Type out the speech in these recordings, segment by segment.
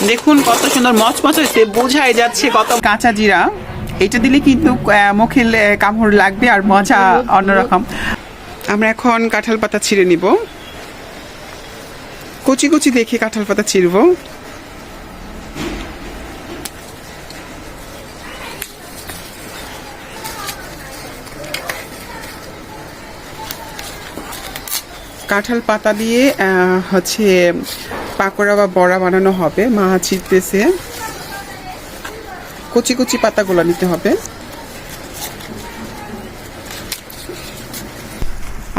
দেখুন কত সুন্দর মচমচ হয়েছে, বোঝাই যাচ্ছে কত। কাঁচা জিরা এটা দিলে কিন্তু মুখে কামড় লাগবে আর মজা অন্যরকম। আমরা এখন কাঁঠাল পাতা ছিঁড়ে নিব, কচি কচি দেখে কাঁঠাল পাতা ছিঁড়ব। কাঁঠাল পাতা দিয়ে হচ্ছে পাকোড়া বা বড়া বানানো হবে। মা ছিঁড়তেছে, কচি কচি পাতাগুলো নিতে হবে।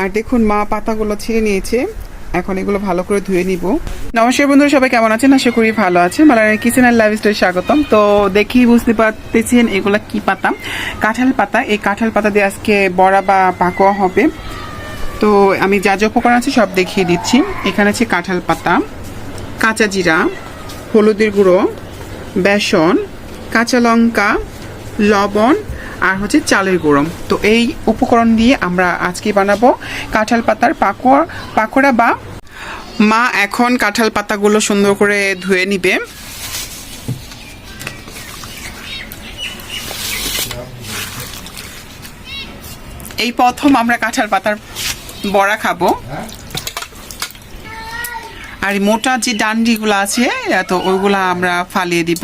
আর দেখুন মা পাতাগুলো ছিঁড়ে নিয়েছে, এখন এগুলো ভালো করে ধুয়ে নিব। নমস্কার বন্ধুরা, সবাই কেমন আছেন? আশা করি ভালো আছেন। মালার কিচেন অ্যান্ড লাইফস্টাইলে স্বাগতম। তো দেখি বুঝতে পারতেছেন এগুলা কি পাতা? কাঁঠাল পাতা। এই কাঁঠাল পাতা দিয়ে আজকে বড়া বা পাকোয়া হবে। তো আমি যা যা উপকরণ আছে সব দেখিয়ে দিচ্ছি। এখানে আছে কাঁঠাল পাতা, কাঁচা জিরা, হলুদের গুঁড়ো, বেসন, কাঁচা লঙ্কা, লবণ আর হচ্ছে চালের গুঁড়ো। তো এই উপকরণ দিয়ে আমরা আজকে বানাবো কাঁঠাল পাতার পাকোড়া বা। মা এখন কাঁঠাল পাতাগুলো সুন্দর করে ধুয়ে নিবে। এই প্রথম আমরা কাঁঠাল পাতার বড়া খাবো। আর মোটা যে ডান্ডিগুলো আছে তো ওইগুলা আমরা ফালিয়ে দিব।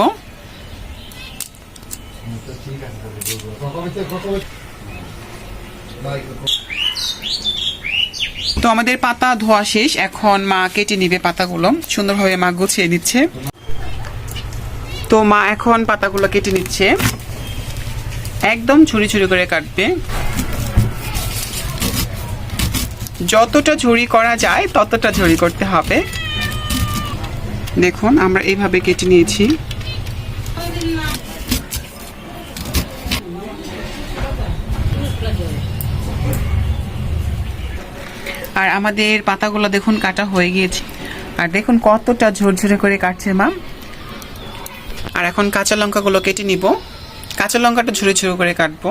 তো আমাদের পাতা ধোয়া শেষ, এখন মা কেটে নিবে পাতাগুলো। সুন্দরভাবে মা গুছিয়ে নিচ্ছে। তো মা এখন পাতাগুলো কেটে নিচ্ছে, একদম ছুরি ছুরি করে কাটবে। যতটা ঝুরি করা যায় ততটা ঝুরি করতে হবে। দেখুন আমরা এইভাবে কেটে নিয়েছি। আর আমাদের পাতাগুলো দেখুন কাটা হয়ে গিয়েছে। আর দেখুন কতটা ঝরঝরে করে কাটছে মা। আর এখন কাঁচা লঙ্কাগুলো কেটে নিব। কাঁচা লঙ্কাটা ঝুরে ঝুরে করে কাটবো।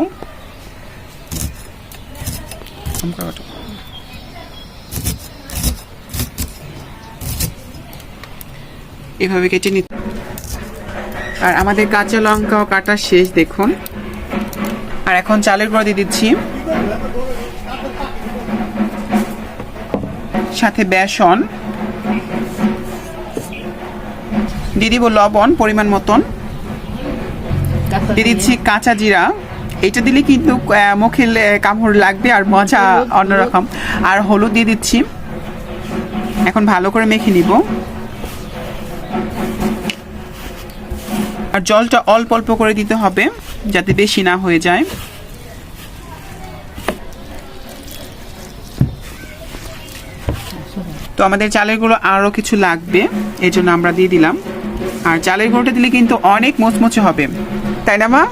এভাবে কেটে নিতে। আর আমাদের কাঁচা লঙ্কাও কাটা শেষ দেখুন। আর এখন চালের গুঁড়ো দিয়ে দিচ্ছি, সাথে বেসন দিয়ে দিব, লবণ পরিমাণ মতন দিয়ে দিচ্ছি, কাঁচা জিরা এটা দিলে কিন্তু মুখে কামড় লাগবে আর মজা অন্যরকম। আর হলুদ দিয়ে দিচ্ছি। এখন ভালো করে মেখে নিব। আর জলটা অল্প অল্প করে দিতে হবে যাতে বেশি না হয়ে যায়। তো আমাদের চালের গুঁড়ো আরো কিছু লাগবে, এই জন্য আমরা দিয়ে দিলাম। আর চালের গুঁড়োটা দিলে কিন্তু অনেক মোচমোচে হবে, তাই না মা?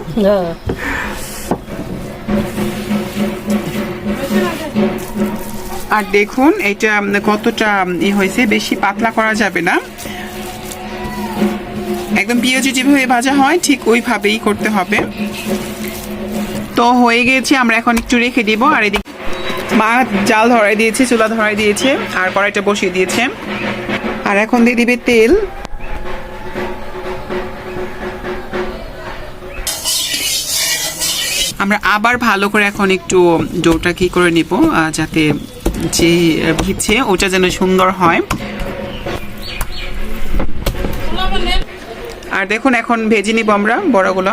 আর দেখুন এটা কতটা হয়েছে, বেশি পাতলা করা যাবে না। একদম পেঁয়াজি যেভাবে ভাজা হয় ঠিক ওইভাবেই করতে হবে। তো হয়ে গেছে, আমরা এখন একটু রেখে দিব। আর এদিকে মা জাল ধরাই দিয়েছে, চুলা ধরাই দিয়েছে আর কড়াইটা বসিয়ে দিয়েছে। আর এখন দিয়ে দিবে তেল। আমরা আবার ভালো করে এখন একটু ডোটা কি করে নিব যাতে যে ভিজছে ওটা যেন সুন্দর হয়। আর দেখুন এখন ভেজে নিব আমরা বড়াগুলো।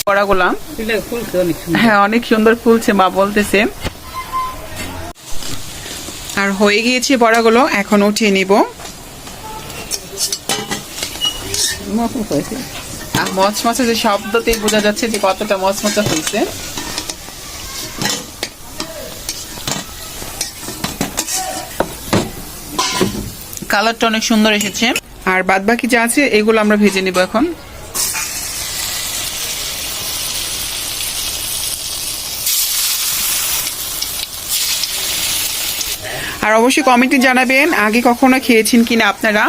বড়াগুলো হ্যাঁ অনেক সুন্দর ফুলছে মা বলতেছে। আর হয়ে গিয়েছে বড়াগুলো, এখন উঠিয়ে নিব। মচমচে যে শব্দতেই বোঝা যাচ্ছে যে কতটা মচমচা হয়েছে। কালারটা অনেক সুন্দর এসেছে। আর বাদ বাকি যা আছে এগুলো আমরা ভেজে নিব এখন। আর অবশ্যই কমেন্টে জানাবেন আগে কখনো খেয়েছেন কিনা আপনারা।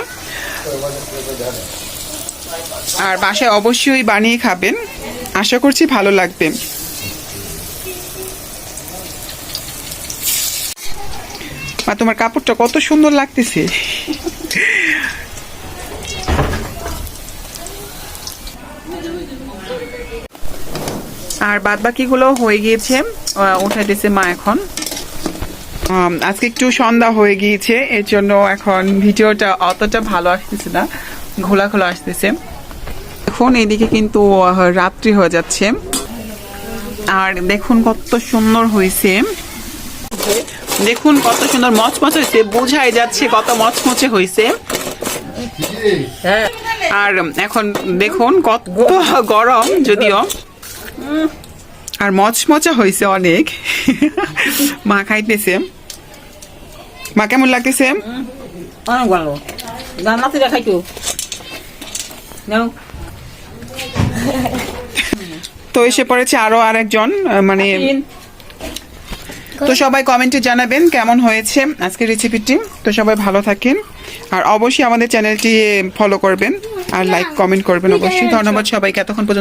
আর বাসায় অবশ্যই বানিয়ে খাবেন, আশা করছি ভালো লাগবে। আর তোমার কাপড়টা কত সুন্দর লাগতেছে। আর বাদ বাকিগুলো হয়ে গিয়েছে, উঠাইতেছে মা এখন। আজকে একটু সন্ধ্যা হয়ে গিয়েছে, এর জন্য এখন ভিডিওটা অতটা ভালো আসতেছে না, ঘোলা ঘোলা আসতেছে। এখন এদিকে কিন্তু রাত্রি হয়ে যাচ্ছে। আর দেখুন কত সুন্দর হয়েছে, দেখুন কত সুন্দর মচমচ হয়েছে, বোঝাই যাচ্ছে কত মচমচে হয়েছে। আর এখন দেখুন কত গরম যদিও, আর মচমচা হয়েছে অনেক। মা খাইতেছে। মা কেমন লাগতেছে? অনেক ভালো। নাতিরা খাইতো। তো এসে পড়েছে আরো আরেকজন, মানে তো সবাই কমেন্টে জানাবেন কেমন হয়েছে আজকের রেসিপিটি। তো সবাই ভালো থাকেন, আর অবশ্যই আমাদের চ্যানেলটি ফলো করবেন আর লাইক কমেন্ট করবেন অবশ্যই। ধন্যবাদ সবাইকে এতক্ষণ পর্যন্ত।